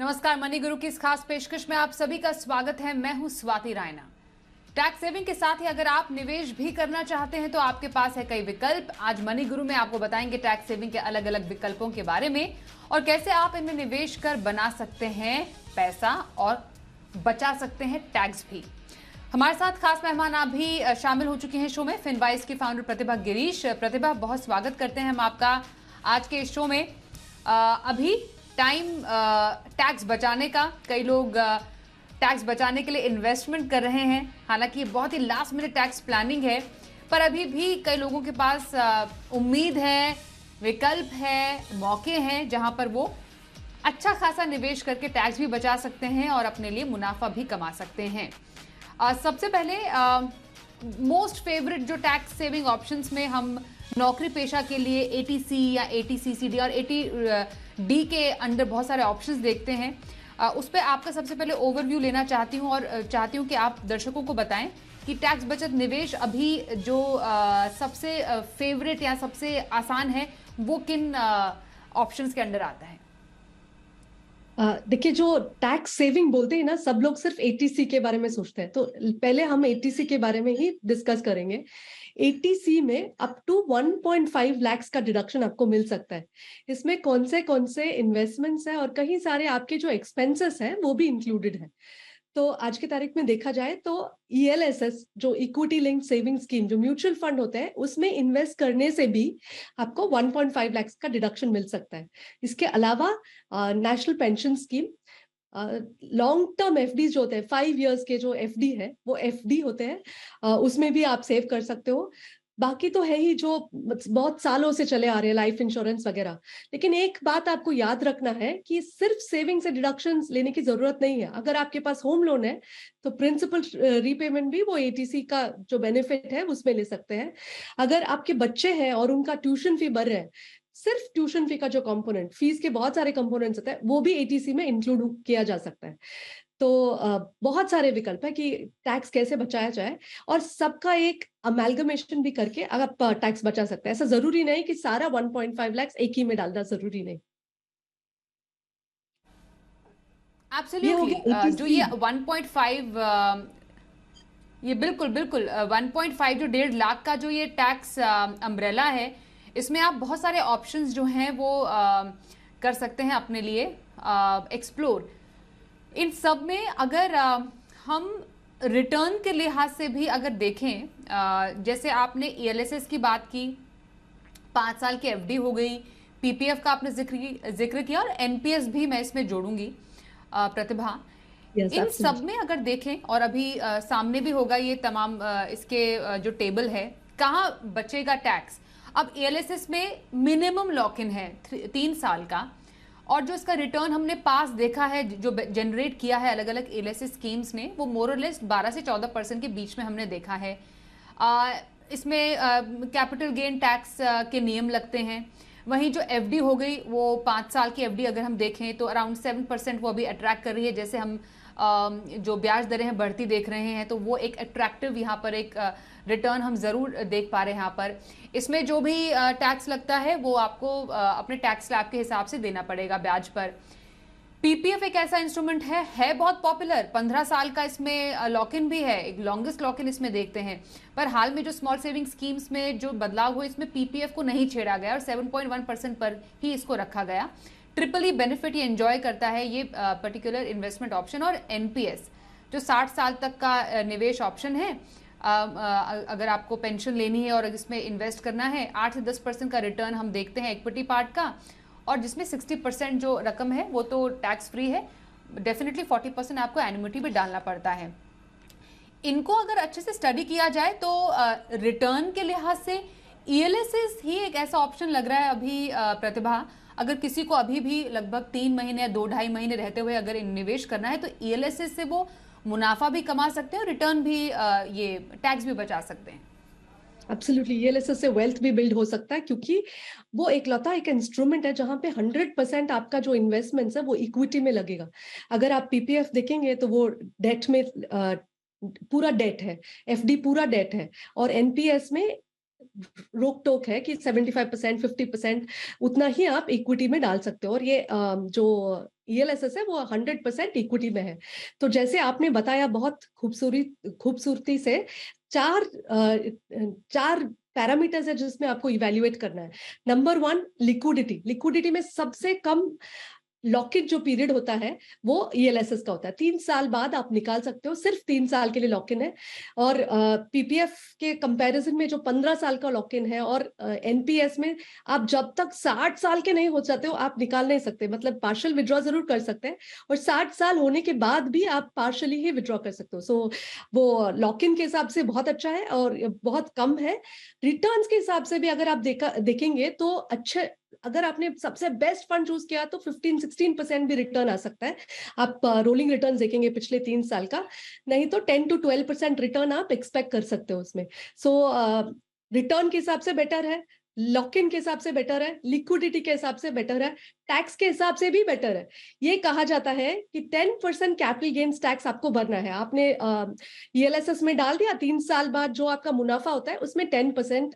नमस्कार, मनी गुरु की इस खास पेशकश में आप सभी का स्वागत है। मैं हूं स्वाति रायना। टैक्स सेविंग के साथ ही अगर आप निवेश भी करना चाहते हैं तो आपके पास है कई विकल्प। आज मनी गुरु में आपको बताएंगे टैक्स सेविंग के अलग अलग विकल्पों के बारे में और कैसे आप इनमें निवेश कर बना सकते हैं पैसा और बचा सकते हैं टैक्स भी। हमारे साथ खास मेहमान आप भी शामिल हो चुके हैं शो में। फिनवाइज की फाउंडर प्रतिभा गिरीश। प्रतिभा, बहुत स्वागत करते हैं हम आपका आज के इस शो में। अभी टाइम टैक्स बचाने का, कई लोग टैक्स बचाने के लिए इन्वेस्टमेंट कर रहे हैं। हालांकि ये बहुत ही लास्ट मिनट टैक्स प्लानिंग है, पर अभी भी कई लोगों के पास उम्मीद है, विकल्प है, मौके हैं जहां पर वो अच्छा खासा निवेश करके टैक्स भी बचा सकते हैं और अपने लिए मुनाफा भी कमा सकते हैं। सबसे पहले मोस्ट फेवरेट जो टैक्स सेविंग ऑप्शंस में हम नौकरी पेशा के लिए एटीसी या एटीसीसीडी और एटीडी के अंडर बहुत सारे ऑप्शंस देखते हैं। उस पर आपका सबसे पहले ओवरव्यू लेना चाहती हूं और चाहती हूं कि आप दर्शकों को बताएं कि टैक्स बचत निवेश अभी जो सबसे फेवरेट या सबसे आसान है वो किन ऑप्शंस के अंडर आता है। देखिए, जो टैक्स सेविंग बोलते हैं ना, सब लोग सिर्फ एटीसी के बारे में सोचते हैं, तो पहले हम एटीसी के बारे में ही डिस्कस करेंगे। एटीसी में अप टू 1.5 लाख का डिडक्शन आपको मिल सकता है। इसमें कौन से इन्वेस्टमेंट्स है और कहीं सारे आपके जो एक्सपेंसेस हैं वो भी इंक्लूडेड है। तो आज की तारीख में देखा जाए तो ईएलएसएस, जो इक्विटी लिंक्ड सेविंग स्कीम, जो म्यूचुअल फंड होते हैं, उसमें इन्वेस्ट करने से भी आपको 1.5 लाख का डिडक्शन मिल सकता है। इसके अलावा national pension scheme, long term FD जो होते हैं, 5 इयर्स के जो एफडी है वो एफडी होते हैं, उसमें भी आप सेव कर सकते हो। बाकी तो है ही जो बहुत सालों से चले आ रहे हैं, लाइफ इंश्योरेंस वगैरह। लेकिन एक बात आपको याद रखना है कि सिर्फ सेविंग से डिडक्शंस लेने की जरूरत नहीं है। अगर आपके पास होम लोन है तो प्रिंसिपल रीपेमेंट भी वो एटीसी का जो बेनिफिट है उसमें ले सकते हैं। अगर आपके बच्चे हैं और उनका ट्यूशन फी बढ़ रहा है, सिर्फ ट्यूशन फी का जो कंपोनेंट, फीस के बहुत सारे कंपोनेंट्स होते हैं, वो भी एटीसी में इंक्लूड किया जा सकता है। तो बहुत सारे विकल्प है कि टैक्स कैसे बचाया जाए और सबका एक अमेलगमेशन भी करके आप टैक्स बचा सकते हैं। ऐसा जरूरी नहीं कि सारा 1.5 लाख एक ही में डालना जरूरी नहीं। एब्सोल्युटली। जो ये 1.5 ये बिल्कुल बिल्कुल 1.5 जो 1.5 लाख का जो ये टैक्स अम्ब्रेला है, इसमें आप बहुत सारे ऑप्शंस जो हैं वो कर सकते हैं अपने लिए एक्सप्लोर। इन सब में अगर हम रिटर्न के लिहाज से भी अगर देखें, जैसे आपने ईएलएसएस की बात की, 5 साल की एफडी हो गई, पीपीएफ का आपने जिक्र किया और एनपीएस भी मैं इसमें जोड़ूंगी। प्रतिभा, इन सब में अगर देखें और अभी सामने भी होगा ये तमाम इसके जो टेबल है, कहाँ बचेगा टैक्स। अब ईएलएसएस में मिनिमम लॉक इन है 3 साल का, और जो इसका रिटर्न हमने पास देखा है, जो जनरेट किया है अलग अलग ईएलएसएस स्कीम्स ने, वो मोर और लेस 12 से 14% के बीच में हमने देखा है। इसमें कैपिटल गेन टैक्स के नियम लगते हैं। वहीं जो एफडी हो गई, वो 5 साल की एफडी अगर हम देखें तो अराउंड 7% वो अभी अट्रैक्ट कर रही है। जैसे हम जो ब्याज दरें हैं बढ़ती देख रहे हैं, तो वो एक अट्रैक्टिव यहाँ पर एक रिटर्न हम जरूर देख पा रहे हैं। यहाँ पर इसमें जो भी टैक्स लगता है वो आपको अपने टैक्स स्लैब के हिसाब से देना पड़ेगा ब्याज पर। पीपीएफ एक ऐसा इंस्ट्रूमेंट है बहुत पॉपुलर, 15 साल का इसमें लॉक इन भी है, एक लॉन्गेस्ट लॉक इन इसमें देखते हैं। पर हाल में जो स्मॉल सेविंग स्कीम्स में जो बदलाव हुए, इसमें पीपीएफ को नहीं छेड़ा गया और 7.1% पर ही इसको रखा गया। ट्रिपल ई बेनिफिट ये एंजॉय करता है ये पर्टिकुलर इन्वेस्टमेंट ऑप्शन। और एनपीएस जो 60 साल तक का निवेश ऑप्शन है, अगर आपको पेंशन लेनी है और इसमें इन्वेस्ट करना है, 8 से 10% का रिटर्न हम देखते हैं इक्विटी पार्ट का, और जिसमें 60% जो रकम है वो तो टैक्स फ्री है। डेफिनेटली 40% आपको एनुइटी भी डालना पड़ता है। इनको अगर अच्छे से स्टडी किया जाए तो रिटर्न के लिहाज से ईएलएसएस ही एक ऐसा ऑप्शन लग रहा है अभी। प्रतिभा, अगर किसी को अभी भी लगभग 3 महीने या 2-2.5 महीने रहते हुए अगर निवेश करना है, तो ईएलएसएस से वो मुनाफा भी कमा सकते हैं और रिटर्न भी ये टैक्स भी बचा सकते हैं। एब्सोल्युटली, ईएलएसएस से वेल्थ भी बिल्ड हो सकता है, क्योंकि वो एक इंस्ट्रूमेंट है जहां पे 100% आपका जो इन्वेस्टमेंट्स है वो इक्विटी में लगेगा। अगर आप पीपीएफ देखेंगे तो वो डेट में पूरा डेट है, एफडी पूरा डेट है, और एनपीएस में रोक टोक है कि 75% 50% उतना ही आप इक्विटी में डाल सकते हो, और ये जो ELSS है वो 100% इक्विटी में है। तो जैसे आपने बताया बहुत खूबसूरती से, चार पैरामीटर्स है जिसमें आपको इवेल्युएट करना है। नंबर 1, लिक्विडिटी में सबसे कम लॉक इन जो पीरियड होता है वो ELSS का होता है। 3 साल बाद आप निकाल सकते हो, सिर्फ 3 साल के लिए लॉक इन है। और PPF के कंपैरिजन में जो 15 साल का लॉक इन है, और NPS में आप जब तक 60 साल के नहीं हो जाते हो आप निकाल नहीं सकते, मतलब पार्शियल विड्रॉ जरूर कर सकते हैं, और 60 साल होने के बाद भी आप पार्शियली ही विड्रॉ कर सकते हो। सो वो लॉक इन के हिसाब से बहुत अच्छा है और बहुत कम है। रिटर्न्स के हिसाब से भी अगर आप देखेंगे तो अच्छे, अगर आपने सबसे बेस्ट फंड चूज किया तो 15-16% भी रिटर्न आ सकता है। आप रोलिंग रिटर्न देखेंगे पिछले 3 साल का, नहीं तो 10-12% रिटर्न आप एक्सपेक्ट कर सकते हो उसमें। सो रिटर्न के हिसाब से बेटर है, लॉक इन के हिसाब से बेटर है, लिक्विडिटी के हिसाब से बेटर है, टैक्स के हिसाब से भी बेटर है। ये कहा जाता है कि 10% कैपिटल गेन्स टैक्स आपको भरना है। आपने ELSS में डाल दिया, 3 साल बाद जो आपका मुनाफा होता है उसमें 10%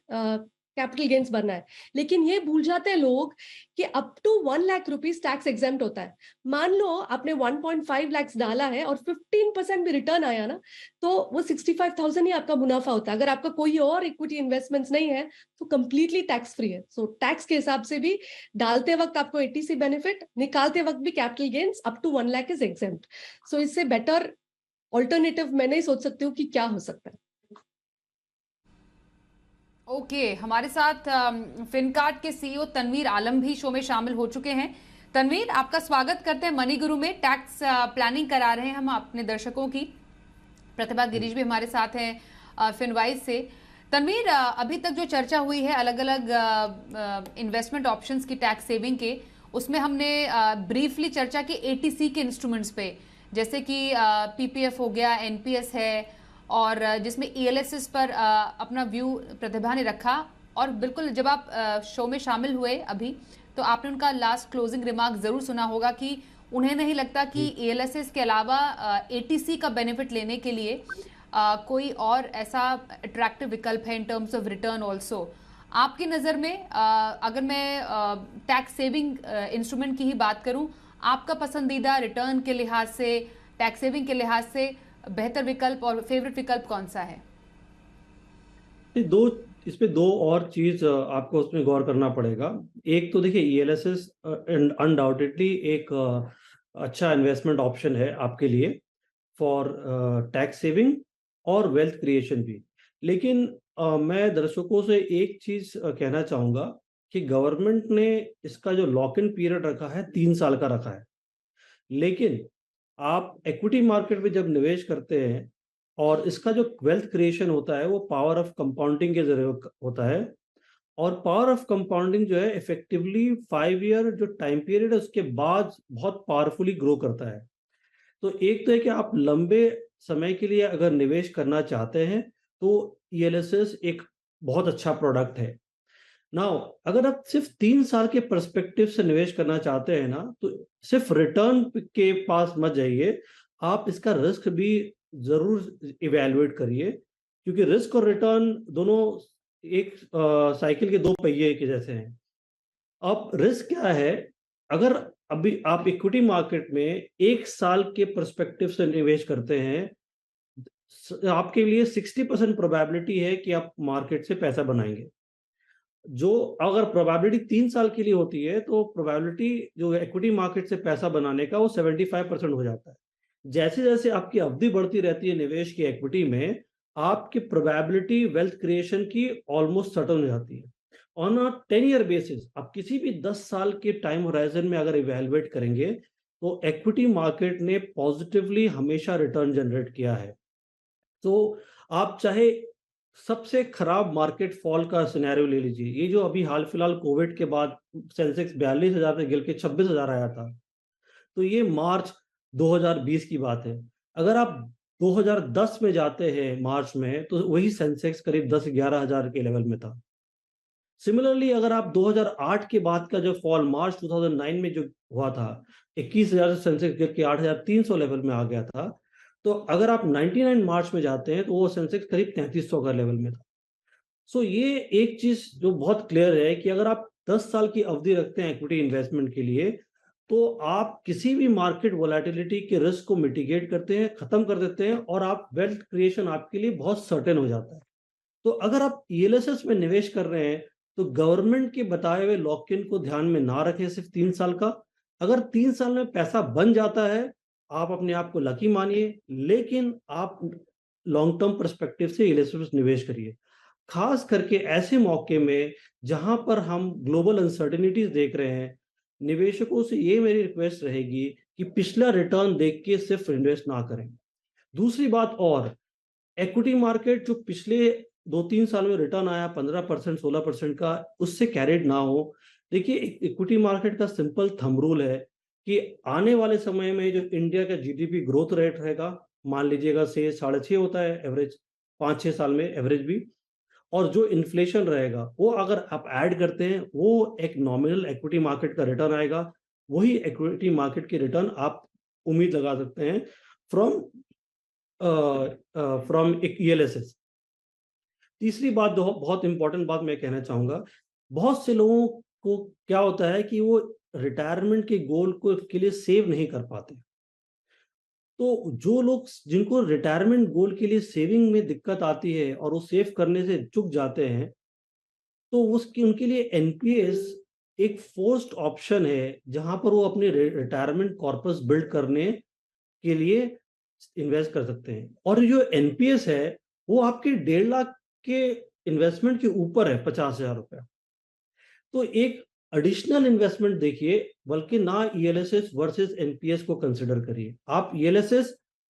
कैपिटल गेन्स भरना है। लेकिन ये भूल जाते हैं लोग कि up to 1 lakh rupees tax exempt होता है। मान लो आपने 1.5 लाख डाला है और 15% भी रिटर्न आया ना, तो वो 65,000 ही आपका मुनाफा होता है। अगर आपका कोई और इक्विटी इन्वेस्टमेंट्स नहीं है तो कंप्लीटली टैक्स फ्री है। सो टैक्स के हिसाब से भी डालते वक्त आपको 80C बेनिफिट, निकालते वक्त भी capital gains up to 1 lakh is exempt. So इससे बेटर ऑल्टरनेटिव मैं नहीं सोच सकती हूँ कि क्या हो सकता है। ओके, हमारे साथ फिनकार्ड के CEO तनवीर आलम भी शो में शामिल हो चुके हैं। तनवीर, आपका स्वागत करते हैं मनी गुरु में। टैक्स प्लानिंग करा रहे हैं हम अपने दर्शकों की। प्रतिभा गिरीश भी हमारे साथ हैं फिनवाइज से। तनवीर, अभी तक जो चर्चा हुई है अलग अलग इन्वेस्टमेंट ऑप्शंस की टैक्स सेविंग के, उसमें हमने ब्रीफली चर्चा की ATC के इंस्ट्रूमेंट्स पे, जैसे कि PPF हो गया, NPS है, और जिसमें ELSS पर अपना व्यू प्रतिभा ने रखा। और बिल्कुल जब आप शो में शामिल हुए अभी, तो आपने उनका लास्ट क्लोजिंग रिमार्क जरूर सुना होगा कि उन्हें नहीं लगता कि ELSS के अलावा ATC का बेनिफिट लेने के लिए कोई और ऐसा अट्रैक्टिव विकल्प है in terms of return also. आपकी नज़र में अगर मैं टैक्स सेविंग इंस्ट्रूमेंट की ही बात करूं, आपका पसंदीदा रिटर्न के लिहाज से, टैक्स सेविंग के लिहाज से बेहतर विकल्प और फेवरेट विकल्प कौन सा है? इस पे दो और चीज आपको उसमें गौर करना पड़ेगा। एक तो देखिए, ELSS अनडाउटेडली एक अच्छा इन्वेस्टमेंट ऑप्शन है आपके लिए फॉर टैक्स सेविंग और वेल्थ क्रिएशन भी। लेकिन मैं दर्शकों से एक चीज कहना चाहूंगा कि गवर्नमेंट ने इसका जो लॉक इन पीरियड रखा है 3 साल का रखा है। लेकिन आप इक्विटी मार्केट में जब निवेश करते हैं और इसका जो वेल्थ क्रिएशन होता है वो पावर ऑफ कंपाउंडिंग के जरिए होता है। और पावर ऑफ कंपाउंडिंग जो है इफेक्टिवली 5 ईयर जो टाइम पीरियड है उसके बाद बहुत पावरफुली ग्रो करता है। तो एक तो है कि आप लंबे समय के लिए अगर निवेश करना चाहते हैं तो ELSS एक बहुत अच्छा प्रोडक्ट है। नाउ अगर आप सिर्फ 3 साल के पर्सपेक्टिव से निवेश करना चाहते हैं ना, तो सिर्फ रिटर्न के पास मत जाइए, आप इसका रिस्क भी जरूर इवेलुएट करिए, क्योंकि रिस्क और रिटर्न दोनों एक साइकिल के 2 पहिए के जैसे हैं। अब रिस्क क्या है? अगर अभी आप इक्विटी मार्केट में 1 साल के पर्सपेक्टिव से निवेश करते हैं, आपके लिए 60% प्रोबेबिलिटी है कि आप मार्केट से पैसा बनाएंगे। जो अगर प्रोबेबिलिटी 3 साल के लिए होती है तो प्रोबेबिलिटी जो इक्विटी मार्केट से पैसा बनाने का वो 75% हो जाता है। जैसे जैसे आपकी अवधि बढ़ती रहती है निवेश की इक्विटी में, आपकी प्रोबेबिलिटी वेल्थ क्रिएशन की ऑलमोस्ट सर्टन हो जाती है। ऑन अ 10 ईयर बेसिस आप किसी भी 10 साल के टाइम होराइजन में अगर इवेलुएट करेंगे तो इक्विटी मार्केट ने पॉजिटिवली हमेशा रिटर्न जनरेट किया है। तो आप चाहे सबसे खराब मार्केट फॉल का सिनेरियो ले लीजिए, ये जो अभी हाल फिलहाल कोविड के बाद सेंसेक्स 42,000 पे गिर के 26,000 आया था, तो ये मार्च 2020 की बात है। अगर आप 2010 में जाते हैं मार्च में, तो वही सेंसेक्स करीब 10-11,000 के लेवल में था। सिमिलरली अगर आप 2008 के बाद का जो फॉल मार्च 2009 में जो हुआ था, 21,000 से सेंसेक्स गिर के 8,300 लेवल में आ गया था, तो अगर आप 99 मार्च में जाते हैं तो वो सेंसेक्स करीब 3,300 का लेवल में था। सो ये एक चीज जो बहुत क्लियर है कि अगर आप 10 साल की अवधि रखते हैं इक्विटी इन्वेस्टमेंट के लिए, तो आप किसी भी मार्केट वोलेटिलिटी के रिस्क को मिटिगेट करते हैं, खत्म कर देते हैं, और आप वेल्थ क्रिएशन आपके लिए बहुत सर्टेन हो जाता है। तो अगर आप ईएलएसएस में निवेश कर रहे हैं, तो गवर्नमेंट के बताए हुए लॉक इन को ध्यान में ना रखें सिर्फ 3 साल का। अगर 3 साल में पैसा बन जाता है, आप अपने आप को लकी मानिए, लेकिन आप लॉन्ग टर्म परस्पेक्टिव से ईएलएसएस निवेश करिए, खास करके ऐसे मौके में जहां पर हम ग्लोबल अनसर्टेनिटीज देख रहे हैं। निवेशकों से ये मेरी रिक्वेस्ट रहेगी कि पिछला रिटर्न देख के सिर्फ इन्वेस्ट ना करें। दूसरी बात, और इक्विटी मार्केट जो पिछले 2-3 साल में रिटर्न आया 15%, 16% का, उससे कैरिड ना हो। देखिए, इक्विटी मार्केट का सिंपल थंब रूल है कि आने वाले समय में जो इंडिया का जीडीपी ग्रोथ रेट रहेगा, मान लीजिएगा से 6.5 होता है एवरेज, 5-6 साल में एवरेज भी, और जो इन्फ्लेशन रहेगा वो अगर आप ऐड करते हैं, वो एक नॉमिनल इक्विटी मार्केट का रिटर्न आएगा। वही इक्विटी मार्केट की रिटर्न आप उम्मीद लगा सकते हैं फ्रॉम फ्रॉम ईएलएसएस। तीसरी बात, जो बहुत इंपॉर्टेंट बात मैं कहना चाहूंगा, बहुत से लोगों को क्या होता है कि वो रिटायरमेंट के गोल को के लिए सेव नहीं कर पाते। तो जो लोग जिनको रिटायरमेंट गोल के लिए सेविंग में दिक्कत आती है और वो सेव करने से चूक जाते हैं, तो उसकी उनके लिए एनपीएस एक फोर्स्ड ऑप्शन है, जहां पर वो अपने रिटायरमेंट कॉर्पस बिल्ड करने के लिए इन्वेस्ट कर सकते हैं। और जो एनपीएस है वो आपके 1.5 लाख के इन्वेस्टमेंट के ऊपर है, 50,000 रुपया। तो एक एडिशनल इन्वेस्टमेंट देखिए, बल्कि ना ईएलएसएस वर्सेस एनपीएस को कंसिडर करिए, आप ईएलएसएस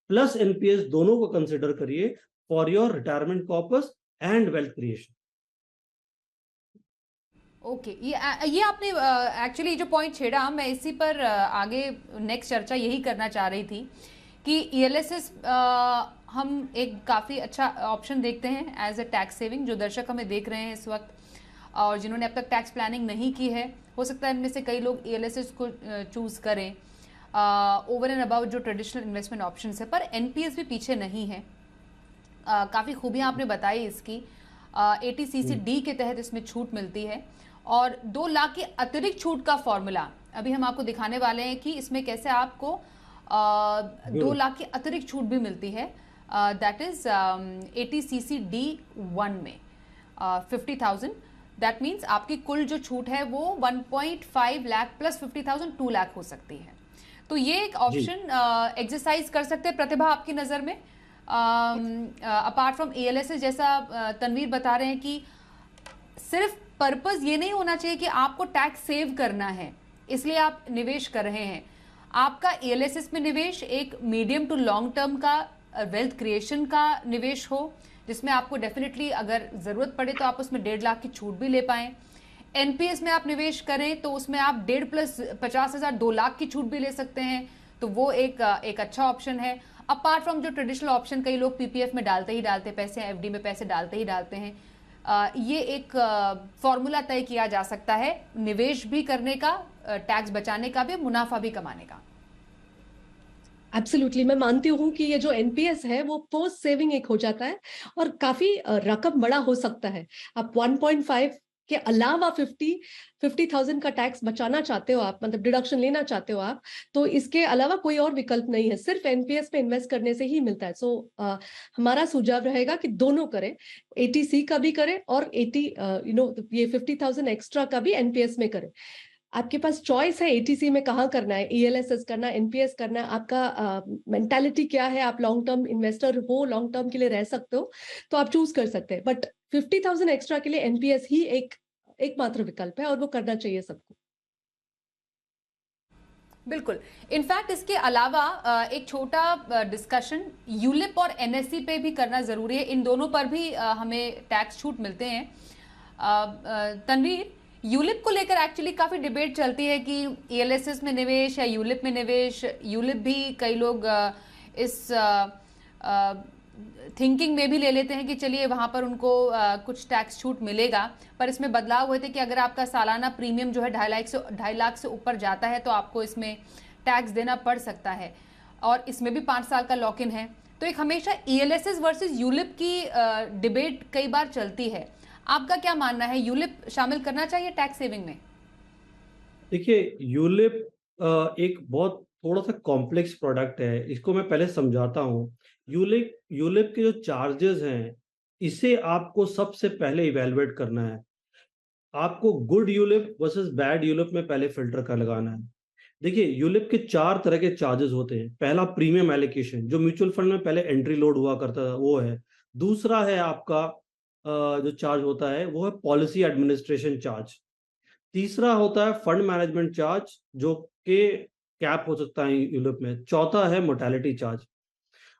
प्लस एनपीएस दोनों को कंसिडर करिए for your retirement corpus and wealth creation. Okay, ये आपने एक्चुअली जो पॉइंट छेड़ा, मैं इसी पर आगे नेक्स्ट चर्चा यही करना चाह रही थी कि ईएलएसएस हम एक काफ़ी अच्छा ऑप्शन देखते हैं एज अ टैक्स सेविंग। जो दर्शक हमें देख रहे हैं इस वक्त और जिन्होंने अब तक टैक्स प्लानिंग नहीं की है, हो सकता है इनमें से कई लोग ईएलएसएस को चूज़ करें ओवर एंड अबाउट जो ट्रेडिशनल इन्वेस्टमेंट ऑप्शन है। पर एनपीएस भी पीछे नहीं है। काफ़ी खूबियाँ आपने बताई इसकी। 80cc/D के तहत इसमें छूट मिलती है और 2 लाख की अतिरिक्त छूट का फॉर्मूला अभी हम आपको दिखाने वाले हैं कि इसमें कैसे आपको 2 लाख की अतिरिक्त छूट भी मिलती है। दैट इज 80cc/D1 में 50,000। दैट मीन्स आपकी कुल जो छूट है वो 1.5 लाख प्लस 50,000 2 लाख हो सकती है। तो ये एक ऑप्शन एक्सरसाइज कर सकते हैं प्रतिभा आपकी नज़र में, अपार्ट फ्रॉम ईएलएसएस। जैसा तनवीर बता रहे हैं कि सिर्फ पर्पस ये नहीं होना चाहिए कि आपको टैक्स सेव करना है इसलिए आप निवेश कर रहे हैं। आपका ईएलएसएस में निवेश एक मीडियम टू लॉन्ग टर्म का वेल्थ क्रिएशन का निवेश हो, जिसमें आपको डेफिनेटली अगर ज़रूरत पड़े तो आप उसमें 1.5 लाख की छूट भी ले पाएं। एनपीएस में आप निवेश करें तो उसमें आप 1.5 प्लस 50,000 2 लाख की छूट भी ले सकते हैं, तो वो एक अच्छा ऑप्शन है। अपार्ट फ्रॉम जो ट्रेडिशनल ऑप्शन कई लोग पीपीएफ में डालते ही डालते पैसे, एफडी में पैसे डालते ही डालते हैं, ये एक फॉर्मूला तय किया जा सकता है निवेश भी करने का, टैक्स बचाने का भी, मुनाफा भी कमाने का। एब्सोल्युटली, मैं मानती हूँ कि ये जो एनपीएस है वो पोस्ट सेविंग एक हो जाता है और काफी रकम बड़ा हो सकता है। आप 1.5 के अलावा 50,000 का टैक्स बचाना चाहते हो आप, मतलब डिडक्शन लेना चाहते हो आप, तो इसके अलावा कोई और विकल्प नहीं है, सिर्फ एनपीएस पे इन्वेस्ट करने से ही मिलता है। सो हमारा सुझाव रहेगा कि दोनों करें, 80C का भी करें और 80 ये 50,000 एक्स्ट्रा का भी एनपीएस में करें। आपके पास चॉइस है 80C में कहाँ करना है, ईएलएसएस करना है, एनपीएस करना है, आपका मेंटालिटी क्या है, आप लॉन्ग टर्म इन्वेस्टर हो, लॉन्ग टर्म के लिए रह सकते हो तो आप चूज कर सकते हैं। बट 50,000 एक्स्ट्रा के लिए एनपीएस ही एकमात्र विकल्प है और वो करना चाहिए सबको। बिल्कुल। इनफैक्ट इसके अलावा एक छोटा डिस्कशन यूलिप और एनएससी पे भी करना जरूरी है। इन दोनों पर भी हमें टैक्स छूट मिलते हैं। तनवीर, यूलिप को लेकर एक्चुअली काफी डिबेट चलती है कि ईएलएसएस में निवेश या यूलिप में निवेश। यूलिप भी कई लोग इस थिंकिंग में भी ले लेते हैं कि चलिए वहां पर उनको कुछ टैक्स छूट मिलेगा, पर इसमें बदलाव हुए थे कि अगर आपका सालाना प्रीमियम जो है 2.5 लाख से ऊपर जाता है तो आपको इसमें टैक्स देना पड़ सकता है, और इसमें भी 5 साल का लॉक इन है। तो एक हमेशा ईएलएसएस वर्सेस यूलिप की डिबेट कई बार चलती है। आपका क्या मानना है, यूलिप शामिल करना चाहिए टैक्स सेविंग में? देखिए, यूलिप एक बहुत थोड़ा सा कॉम्प्लेक्स प्रोडक्ट है, इसको मैं पहले समझाता हूँ। यूलिप यूलिप के जो चार्जेस हैं, इसे आपको सबसे पहले इवेलुएट करना है। आपको good ULIP versus bad ULIP में पहले फिल्टर का लगाना है। देखिए, यूलिप के 4 तरह के चार्जेस होते हैं। पहला प्रीमियम एलोकेशन, जो म्यूचुअल फंड में पहले एंट्री लोड हुआ करता था, वो है। दूसरा है आपका जो चार्ज होता है वो है पॉलिसी एडमिनिस्ट्रेशन चार्ज। तीसरा होता है फंड मैनेजमेंट चार्ज, जो कि कैप हो सकता है यूलिप में। चौथा है मोर्टेलिटी चार्ज।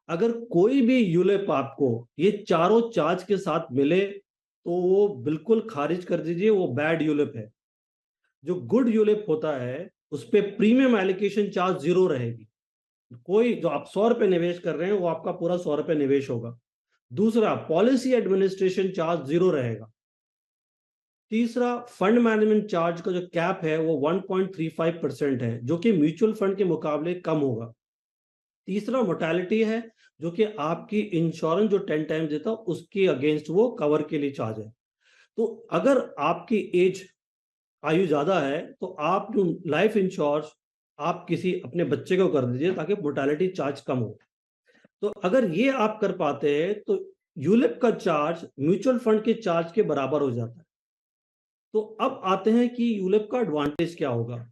अगर कोई भी यूलिप आपको ये चारों चार्ज के साथ मिले तो वो बिल्कुल खारिज कर दीजिए, वो बैड यूलिप है। जो गुड यूलिप होता है उस पे प्रीमियम एलोकेशन चार्ज 0 रहेगी। कोई जो आप 100 रुपए निवेश कर रहे हैं वो आपका पूरा 100 रुपए निवेश होगा। दूसरा, पॉलिसी एडमिनिस्ट्रेशन चार्ज 0 रहेगा। तीसरा, फंड मैनेजमेंट चार्ज का जो कैप है वो 1.35% है, जो कि म्यूचुअल फंड के मुकाबले कम होगा। तीसरा, मोर्टेलिटी है, जो कि आपकी इंश्योरेंस जो 10 टाइम्स देता है उसके अगेंस्ट वो कवर के लिए चार्ज है। तो अगर आपकी एज आयु ज्यादा है तो आप जो लाइफ इंश्योरेंस आप किसी अपने बच्चे को कर दीजिए ताकि मोर्टेलिटी चार्ज कम हो। तो अगर ये आप कर पाते हैं तो यूलिप का चार्ज म्यूचुअल फंड के चार्ज के बराबर हो जाता है। तो अब आते हैं कि यूलिप का एडवांटेज क्या होगा।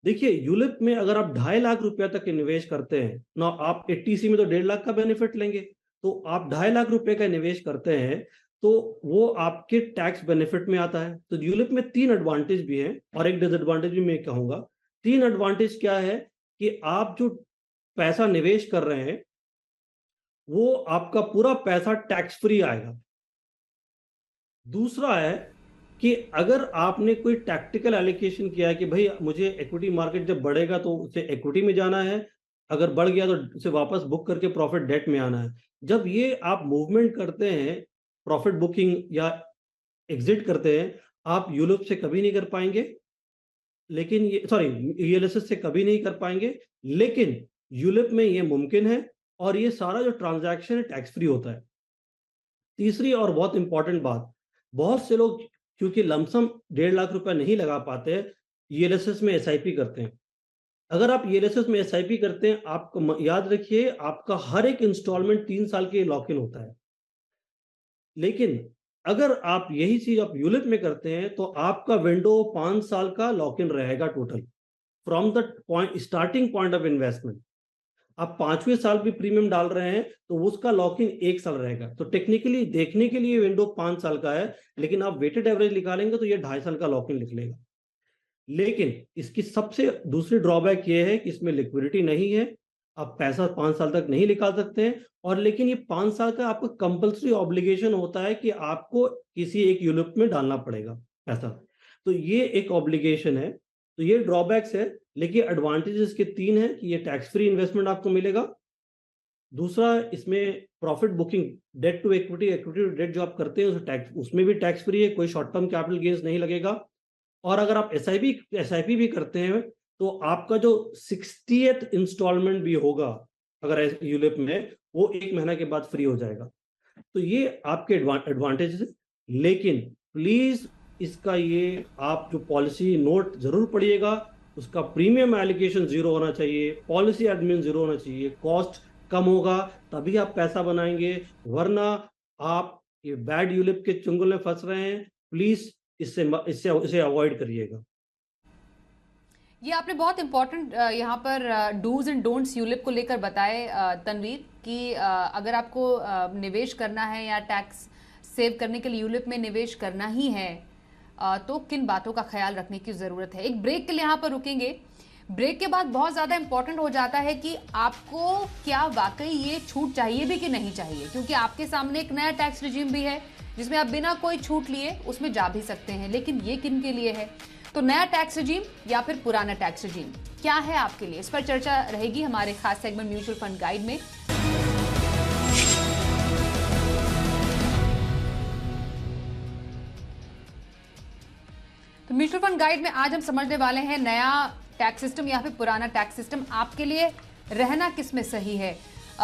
देखिए, यूलिप में अगर आप 2.5 लाख रुपया तक निवेश करते हैं ना, आप 80C में तो 1.5 लाख का बेनिफिट लेंगे, तो आप 2.5 लाख रुपए का निवेश करते हैं तो वो आपके टैक्स बेनिफिट में आता है। तो यूलिप में 3 एडवांटेज भी हैं और एक डिसएडवांटेज भी मैं कहूंगा। 3 एडवांटेज क्या है कि आप जो पैसा निवेश कर रहे हैं वो आपका पूरा पैसा टैक्स फ्री आएगा। दूसरा है कि अगर आपने कोई टैक्टिकल एलोकेशन किया है कि भाई मुझे इक्विटी मार्केट जब बढ़ेगा तो उसे इक्विटी में जाना है, अगर बढ़ गया तो उसे वापस बुक करके प्रॉफिट डेट में आना है। जब ये आप मूवमेंट करते हैं, प्रॉफिट बुकिंग या एग्जिट करते हैं, आप यूलिप से कभी नहीं कर पाएंगे, लेकिन ये यूएलएसएस से कभी नहीं कर पाएंगे, लेकिन यूलिप में ये मुमकिन है और ये सारा जो ट्रांजैक्शन है टैक्स फ्री होता है। तीसरी और बहुत इंपॉर्टेंट बात, बहुत से लोग क्योंकि लमसम 1.5 लाख रुपए नहीं लगा पाते, ईएलएसएस में एसआईपी करते हैं। अगर आप ईएलएसएस में एसआईपी करते हैं, आपको याद रखिए आपका हर एक इंस्टॉलमेंट 3 साल के लॉक इन होता है। लेकिन अगर आप यही चीज आप यूलिप में करते हैं तो आपका विंडो 5 साल का लॉक इन रहेगा total, from the point starting point of investment. आप 5वें साल भी प्रीमियम डाल रहे हैं तो उसका लॉकिंग 1 साल रहेगा। तो टेक्निकली देखने के लिए विंडो 5 साल का है, लेकिन आप वेटेड एवरेज निकालेंगे तो ये 2.5 साल का लॉकिंग निकलेगा। लेकिन इसकी सबसे दूसरी ड्रॉबैक ये है कि इसमें लिक्विडिटी नहीं है, आप पैसा 5 साल तक नहीं निकाल सकते हैं। और लेकिन ये 5 साल का आपका कंपल्सरी ऑब्लिगेशन होता है कि आपको किसी एक यूनिट में डालना पड़ेगा पैसा, तो ये एक ऑब्लिगेशन है। तो ये ड्रॉबैक्स है, लेकिन एडवांटेजेस के 3 है कि ये टैक्स फ्री इन्वेस्टमेंट आपको मिलेगा। दूसरा, इसमें profit booking, debt to equity, equity to debt जो आप करते हैं उसमें भी टैक्स फ्री है, कोई शॉर्ट टर्म कैपिटल गेन्स नहीं लगेगा। और अगर आप एसआईपी भी करते हैं तो आपका जो 60th इंस्टॉलमेंट भी होगा अगर यूलिप में, वो 1 महीना के बाद फ्री हो जाएगा। तो ये आपके एडवांटेज है। लेकिन प्लीज इसका ये आप जो पॉलिसी नोट जरूर पढ़िएगा, उसका प्रीमियम एलोकेशन 0 होना चाहिए, पॉलिसी एडमिन 0 होना चाहिए, कॉस्ट कम होगा तभी आप पैसा बनाएंगे, वरना आप ये बैड यूलिप के चुंगल में फंस रहे हैं। प्लीज इसे अवॉइड करिएगा। ये आपने बहुत इंपॉर्टेंट यहाँ पर डूज एंड डोंट्स यूलिप को लेकर बताए तनवीर, कि अगर आपको निवेश करना है या टैक्स सेव करने के लिए यूलिप में निवेश करना ही है तो किन बातों का ख्याल रखने की जरूरत है। एक ब्रेक के लिए यहाँ पर रुकेंगे। ब्रेक के बाद बहुत ज्यादा इंपॉर्टेंट हो जाता है कि आपको क्या वाकई ये छूट चाहिए भी कि नहीं चाहिए, क्योंकि आपके सामने एक नया टैक्स रिजीम भी है जिसमें आप बिना कोई छूट लिए उसमें जा भी सकते हैं, लेकिन ये किन के लिए है। तो नया टैक्स रिजीम या फिर पुराना टैक्स रिजीम क्या है आपके लिए, इस पर चर्चा रहेगी हमारे खास सेगमेंट म्यूचुअल फंड गाइड में। तो म्यूचुअल फंड गाइड में आज हम समझने वाले हैं नया टैक्स सिस्टम या फिर पुराना टैक्स सिस्टम आपके लिए रहना किस में सही है।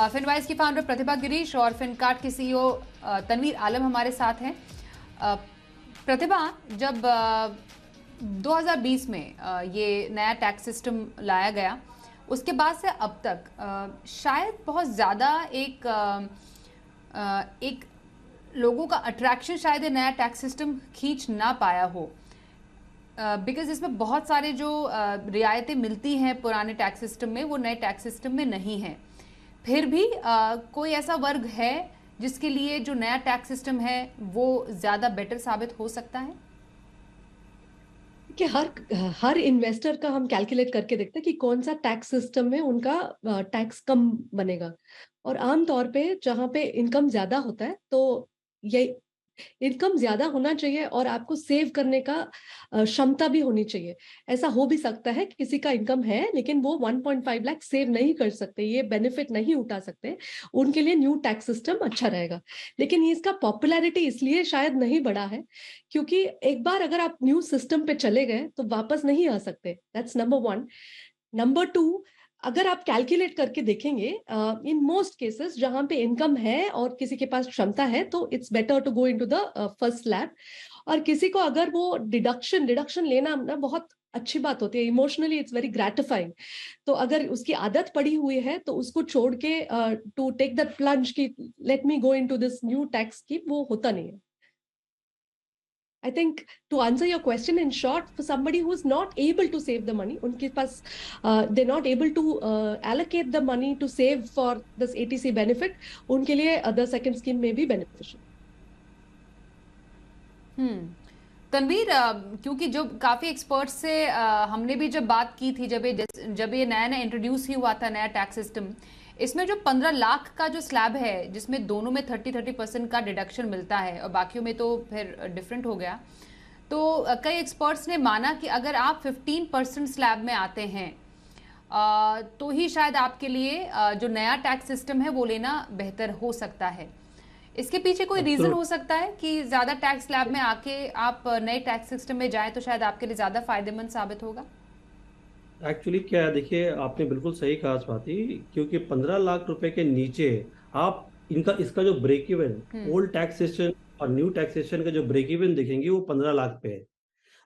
फिनवाइज की फाउंडर प्रतिभा गिरीश और फिनकार्ट के सीईओ तनवीर आलम हमारे साथ हैं। प्रतिभा, जब 2020 में ये नया टैक्स सिस्टम लाया गया, उसके बाद से अब तक शायद बहुत ज़्यादा एक लोगों का अट्रैक्शन शायद ये नया टैक्स सिस्टम खींच ना पाया हो, बिकॉज इसमें बहुत सारे जो रियायतें मिलती हैं पुराने टैक्स सिस्टम में, वो नए टैक्स सिस्टम में नहीं है। फिर भी कोई ऐसा वर्ग है जिसके लिए जो नया टैक्स सिस्टम है वो ज़्यादा बेटर साबित हो सकता है? कि हर इन्वेस्टर का हम कैलकुलेट करके देखते हैं कि कौन सा टैक्स सिस्टम में उनका टैक्स कम बनेगा। और आमतौर पे जहाँ पे इनकम ज्यादा होता है तो ये इनकम ज्यादा होना चाहिए और आपको सेव करने का क्षमता भी होनी चाहिए। ऐसा हो भी सकता है कि किसी का इनकम है लेकिन वो 1.5 लाख सेव नहीं कर सकते, ये बेनिफिट नहीं उठा सकते, उनके लिए न्यू टैक्स सिस्टम अच्छा रहेगा। लेकिन ये इसका पॉपुलैरिटी इसलिए शायद नहीं बढ़ा है क्योंकि एक बार अगर आप न्यू सिस्टम पे चले गए तो वापस नहीं आ सकते। That's number 1। नंबर 2, अगर आप कैलकुलेट करके देखेंगे इन मोस्ट केसेस जहां पे इनकम है और किसी के पास क्षमता है तो it's better to go into the first slab. और किसी को अगर वो डिडक्शन लेना ना बहुत अच्छी बात होती है, इमोशनली इट्स वेरी ग्रेटिफाइंग। तो अगर उसकी आदत पड़ी हुई है तो उसको छोड़ के टू टेक दैट प्लंज की let me go into this new tax scheme, वो होता नहीं है। I think to answer your question in short, for somebody who's not able to save the money, उनके पास they're not able to allocate the money to save for this ATC benefit, उनके लिए the second scheme may be beneficial. Tanveer, क्योंकि जो काफी experts से हमने भी जब बात की थी, जब ये नया इंट्रोड्यूस ही हुआ था नया टैक्स सिस्टम, इसमें जो 15 लाख का जो स्लैब है जिसमें दोनों में 30% का डिडक्शन मिलता है और बाकियों में तो फिर डिफरेंट हो गया, तो कई एक्सपर्ट्स ने माना कि अगर आप 15% स्लैब में आते हैं तो ही शायद आपके लिए जो नया टैक्स सिस्टम है वो लेना बेहतर हो सकता है। इसके पीछे कोई रीजन हो सकता है कि ज्यादा टैक्स स्लैब में आके आप नए टैक्स सिस्टम में जाएं तो शायद आपके लिए ज्यादा फायदेमंद साबित होगा? एक्चुअली क्या है, देखिए आपने बिल्कुल सही कहा स्वाति, क्योंकि 15 लाख रुपए के नीचे आप इसका जो ब्रेक इवन ओल्ड टैक्सेशन और न्यू टैक्सेशन का जो ब्रेक इवन देखेंगे वो 15 लाख पे है।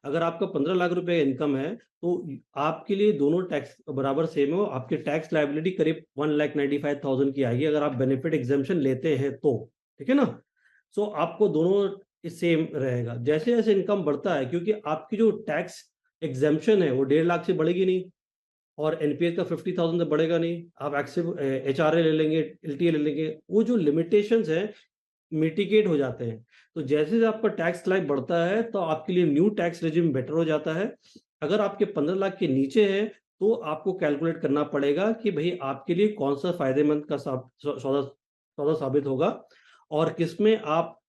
अगर आपका 15 लाख रुपए इनकम है तो आपके लिए दोनों टैक्स बराबर सेम हो, आपकी टैक्स लायबिलिटी करीब 1,95,000 की आएगी अगर आप बेनिफिट एग्जाम्पशन लेते हैं तो, ठीक है ना। सो आपको दोनों सेम रहेगा। जैसे जैसे इनकम बढ़ता है, क्योंकि आपकी जो टैक्स एग्जाम्पशन है वो 1.5 लाख से बढ़ेगी नहीं और एनपीएस का 50,000 से बढ़ेगा नहीं। आप एचआरए ले लेंगे, एलटीए ले लेंगे, वो जो लिमिटेशंस है मिटिगेट हो जाते हैं। तो जैसे जैसे आपका टैक्स लाइफ बढ़ता है तो आपके लिए न्यू टैक्स रेजिम बेटर हो जाता है। अगर आपके 15 लाख के नीचे है तो आपको कैलकुलेट करना पड़ेगा कि भाई आपके लिए कौन सा फायदेमंद का सौदा साबित होगा और किसमें आप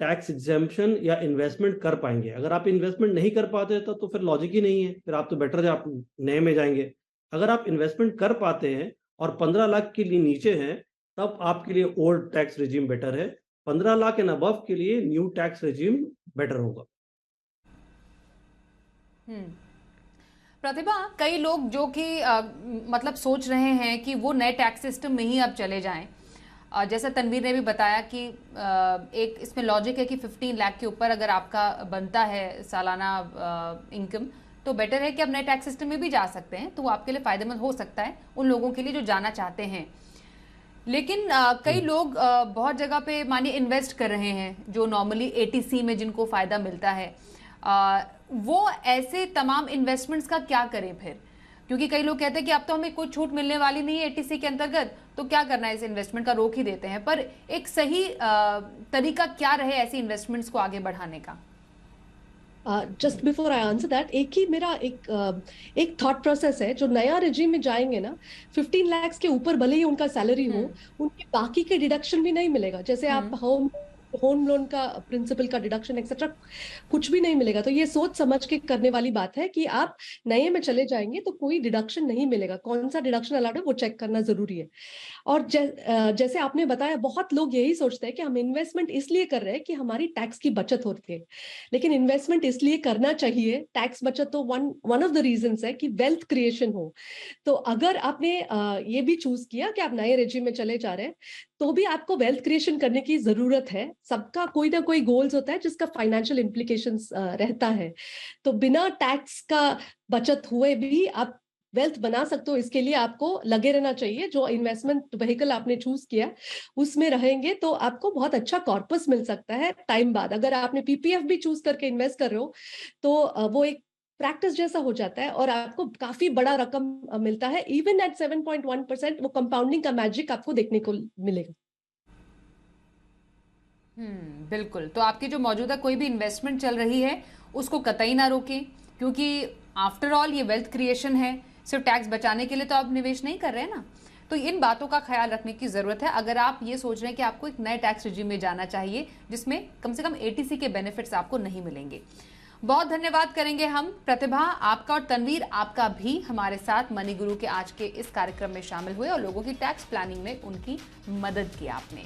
टैक्स एग्जाम्पशन या इन्वेस्टमेंट कर पाएंगे। अगर आप इन्वेस्टमेंट नहीं कर पाते तो फिर लॉजिक ही नहीं है, फिर आप तो बेटर आप नए में जाएंगे। अगर आप इन्वेस्टमेंट कर पाते हैं और 15 लाख के लिए नीचे हैं तब आपके लिए ओल्ड टैक्स रेजिम बेटर है, 15 लाख एंड अबव के लिए न्यू टैक्स रेजिम बेटर होगा। प्रतिभा, कई लोग जो कि मतलब सोच रहे हैं कि वो नए टैक्स सिस्टम में ही अब चले जाएं, जैसा तनवीर ने भी बताया कि एक इसमें लॉजिक है कि 15 लाख के ऊपर अगर आपका बनता है सालाना इनकम तो बेटर है कि आप नए टैक्स सिस्टम में भी जा सकते हैं, तो वो आपके लिए फायदेमंद हो सकता है उन लोगों के लिए जो जाना चाहते हैं। लेकिन कई लोग बहुत जगह पे मानिए इन्वेस्ट कर रहे हैं जो नॉर्मली एटीसी में जिनको फायदा मिलता है, वो ऐसे तमाम इन्वेस्टमेंट्स का क्या करें फिर? क्योंकि कई लोग कहते हैं कि अब तो हमें कोई छूट मिलने वाली नहीं है एटीसी के अंतर्गत, तो क्या करना है, इस इन्वेस्टमेंट का रोक ही देते हैं। पर एक सही तरीका क्या रहे ऐसी इन्वेस्टमेंट्स को आगे बढ़ाने का? Just before I answer that, मेरा एक थॉट प्रोसेस है। जो नया रेजिम में जाएंगे ना, 15 लाख के ऊपर भले ही उनका सैलरी हो, उनके बाकी के डिडक्शन भी नहीं मिलेगा। जैसे आप होम लोन का प्रिंसिपल का डिडक्शन एक्सेट्रा कुछ भी नहीं मिलेगा। तो ये सोच समझ के करने वाली बात है कि आप नए में चले जाएंगे तो कोई डिडक्शन नहीं मिलेगा। कौन सा डिडक्शन अलाउड है वो चेक करना जरूरी है। और जैसे आपने बताया, बहुत लोग यही सोचते हैं कि हम इन्वेस्टमेंट इसलिए कर रहे हैं कि हमारी टैक्स की बचत होती है, लेकिन इन्वेस्टमेंट इसलिए करना चाहिए, टैक्स बचत तो वन ऑफ द रीजंस है कि वेल्थ क्रिएशन हो। तो अगर आपने ये भी चूज किया कि आप नए रेजिम में चले जा रहे हैं तो भी आपको वेल्थ क्रिएशन करने की जरूरत है। सबका कोई ना कोई गोल्स होता है जिसका फाइनेंशियल इम्प्लीकेशंस रहता है। तो बिना टैक्स का बचत हुए भी आप वेल्थ बना सकते हो, इसके लिए आपको लगे रहना चाहिए। जो इन्वेस्टमेंट व्हीकल आपने चूज किया उसमें रहेंगे तो आपको बहुत अच्छा कॉर्पस मिल सकता है टाइम बाद। अगर आपने पीपीएफ भी चूज करके इन्वेस्ट कर रहे हो तो वो एक प्रैक्टिस जैसा हो जाता है और आपको काफी बड़ा रकम मिलता है। इवन एट 7.1% वो कंपाउंडिंग का मैजिक आपको देखने को मिलेगा। बिल्कुल। तो आपकी जो मौजूदा कोई भी इन्वेस्टमेंट चल रही है उसको कतई ना रोकें, क्योंकि आफ्टर ऑल ये वेल्थ क्रिएशन है, सिर्फ टैक्स बचाने के लिए तो आप निवेश नहीं कर रहे हैं ना। तो इन बातों का ख्याल रखने की जरूरत है अगर आप ये सोच रहे हैं कि आपको एक नए टैक्स रिजीम में जाना चाहिए जिसमें कम से कम एटीसी के बेनिफिट्स आपको नहीं मिलेंगे। बहुत धन्यवाद करेंगे हम प्रतिभा आपका और तनवीर आपका भी हमारे साथ मनी गुरु के आज के इस कार्यक्रम में शामिल हुए और लोगों की टैक्स प्लानिंग में उनकी मदद की आपने।